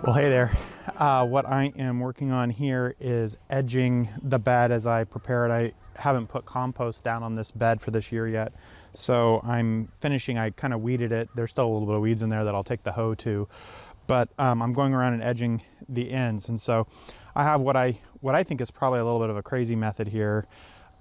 Well, hey there. What I am working on here is edging the bed as I prepare it. I haven't put compost down on this bed for this year yet, so I'm finishing. I kind of weeded it. There's still a little bit of weeds in there that I'll take the hoe to, but I'm going around and edging the ends. And so I have what I think is probably a little bit of a crazy method here.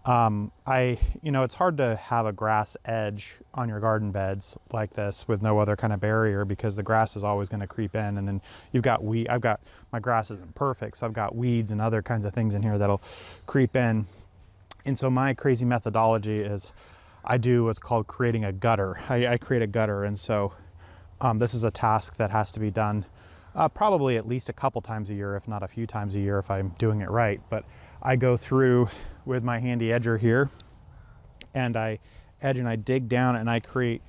It's hard to have a grass edge on your garden beds like this with no other kind of barrier, because the grass is always going to creep in, and then you've got my grass isn't perfect, so I've got weeds and other kinds of things in here that'll creep in. And so my crazy methodology is I do what's called creating a gutter. I create a gutter, and so this is a task that has to be done probably at least a couple times a year, if not a few times a year, if I'm doing it right. But I go through with my handy edger here, and I edge and I dig down, and I create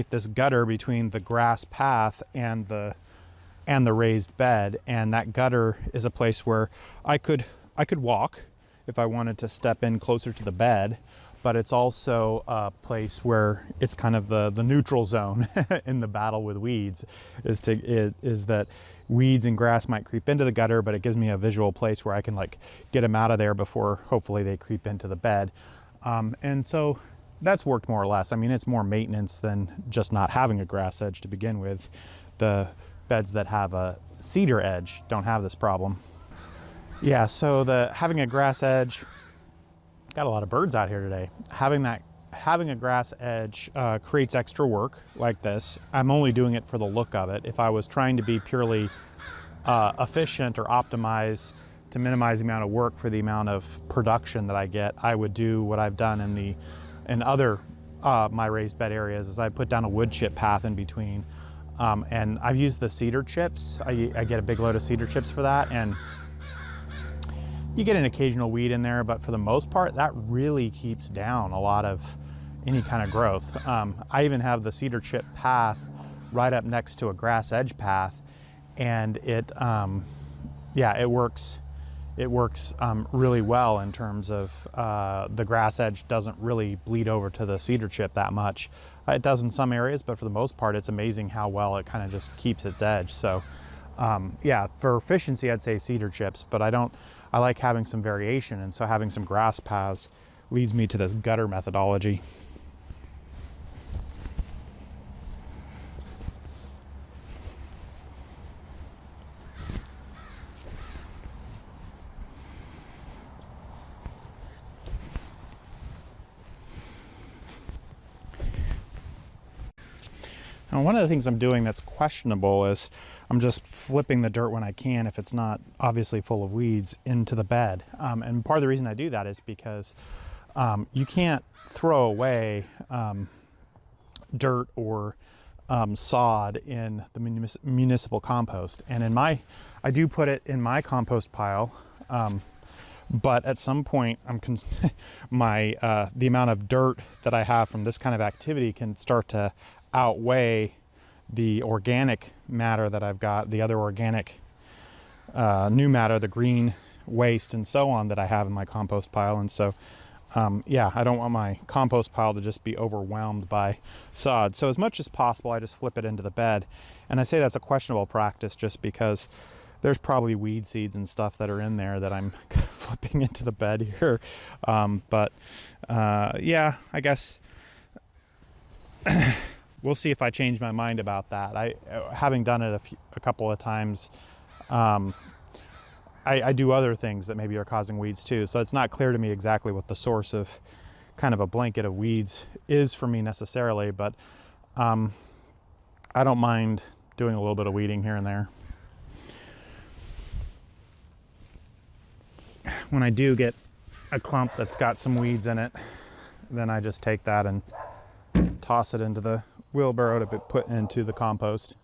this gutter between the grass path and the raised bed. And that gutter is a place where I could walk if I wanted to step in closer to the bed, but it's also a place where it's kind of the neutral zone in the battle with weeds, is that weeds and grass might creep into the gutter, but it gives me a visual place where I can like get them out of there before hopefully they creep into the bed. And so that's worked more or less. I mean, it's more maintenance than just not having a grass edge to begin with. The beds that have a cedar edge don't have this problem. Yeah, so having a grass edge, got a lot of birds out here today. Having a grass edge creates extra work like this. I'm only doing it for the look of it. If I was trying to be purely efficient or optimize to minimize the amount of work for the amount of production that I get, I would do what I've done in other my raised bed areas, is I put down a wood chip path in between. And I've used the cedar chips. I get a big load of cedar chips for that, and you get an occasional weed in there, but for the most part, that really keeps down a lot of any kind of growth. I even have the cedar chip path right up next to a grass edge path, and it works really well in terms of the grass edge doesn't really bleed over to the cedar chip that much. It does in some areas, but for the most part, it's amazing how well it kind of just keeps its edge. So yeah, for efficiency, I'd say cedar chips, but I like having some variation, and so having some grass paths leads me to this gutter methodology. Now, one of the things I'm doing that's questionable is I'm just flipping the dirt when I can, if it's not obviously full of weeds, into the bed. And part of the reason I do that is because you can't throw away dirt or sod in the municipal compost. And I do put it in my compost pile, but at some point the amount of dirt that I have from this kind of activity can start to outweigh the organic matter that I've got, the other organic new matter, the green waste and so on that I have in my compost pile. And so yeah, I don't want my compost pile to just be overwhelmed by sod. So as much as possible, I just flip it into the bed. And I say that's a questionable practice just because there's probably weed seeds and stuff that are in there that I'm flipping into the bed here. Yeah, I guess we'll see if I change my mind about that. Having done it a couple of times, I do other things that maybe are causing weeds too. So it's not clear to me exactly what the source of kind of a blanket of weeds is for me necessarily, but I don't mind doing a little bit of weeding here and there. When I do get a clump that's got some weeds in it, then I just take that and toss it into the wheelbarrow to be put into the compost.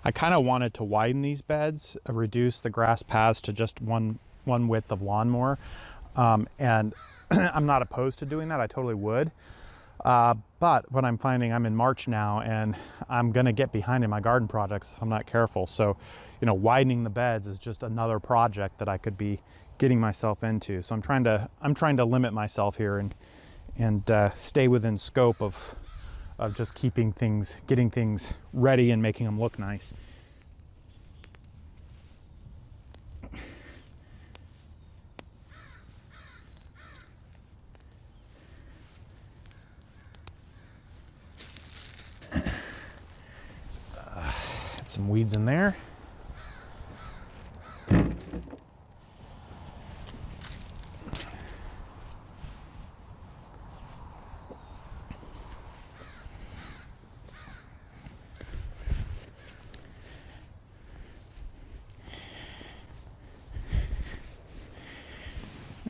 I kind of wanted to widen these beds, reduce the grass paths to just one width of lawnmower. And I'm not opposed to doing that. I totally would. But what I'm finding, I'm in March now, and I'm going to get behind in my garden projects if I'm not careful. So, you know, widening the beds is just another project that I could be getting myself into. So I'm trying to limit myself here and stay within scope of just getting things ready and making them look nice. Some weeds in there. There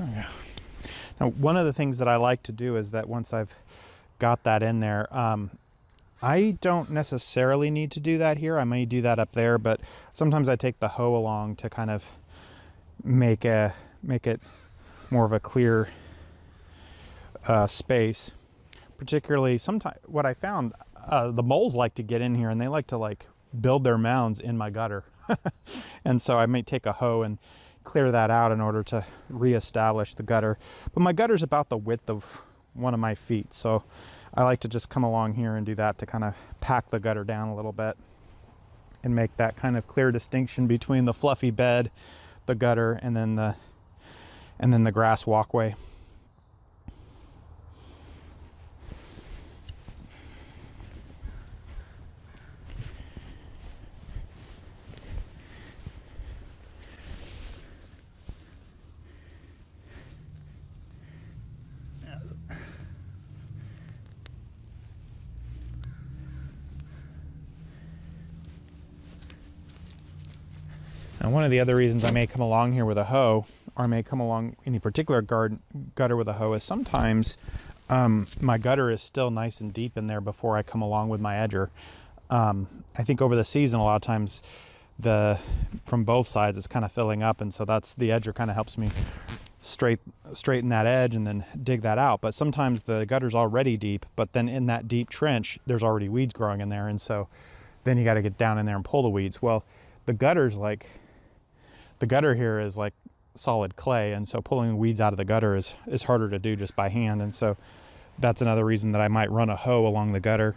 we go. Now, one of the things that I like to do is that once I've got that in there, I don't necessarily need to do that here. I may do that up there, but sometimes I take the hoe along to kind of make it more of a clear space. Particularly, sometimes what I found, the moles like to get in here and they like to build their mounds in my gutter. And so I may take a hoe and clear that out in order to reestablish the gutter. But my gutter's about the width of one of my feet, so I like to just come along here and do that to kind of pack the gutter down a little bit and make that kind of clear distinction between the fluffy bed, the gutter, and then the grass walkway. And one of the other reasons I may come along here with a hoe, or I may come along any particular gutter with a hoe, is sometimes my gutter is still nice and deep in there before I come along with my edger. I think over the season, a lot of times from both sides it's kind of filling up, and so the edger kind of helps me straighten that edge and then dig that out. But sometimes the gutter's already deep, but then in that deep trench there's already weeds growing in there, and so then you got to get down in there and pull the weeds. Well, the gutter here is like solid clay, and so pulling the weeds out of the gutter is harder to do just by hand, and so that's another reason that I might run a hoe along the gutter.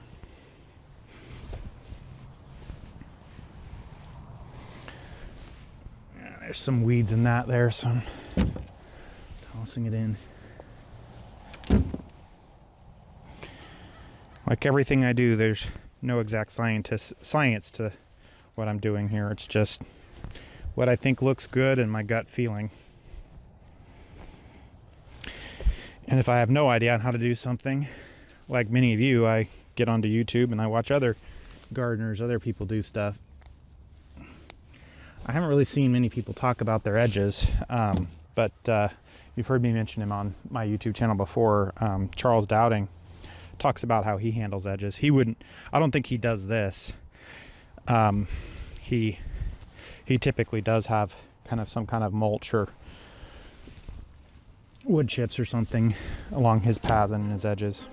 There's some weeds in that there, so I'm tossing it in. Like everything I do, there's no exact science to what I'm doing here. It's just what I think looks good and my gut feeling. And if I have no idea on how to do something, like many of you, I get onto YouTube and I watch other gardeners, other people do stuff. I haven't really seen many people talk about their edges, but you've heard me mention him on my YouTube channel before. Charles Dowding talks about how he handles edges. I don't think he does this. He typically does have some kind of mulch or wood chips or something along his path and his edges.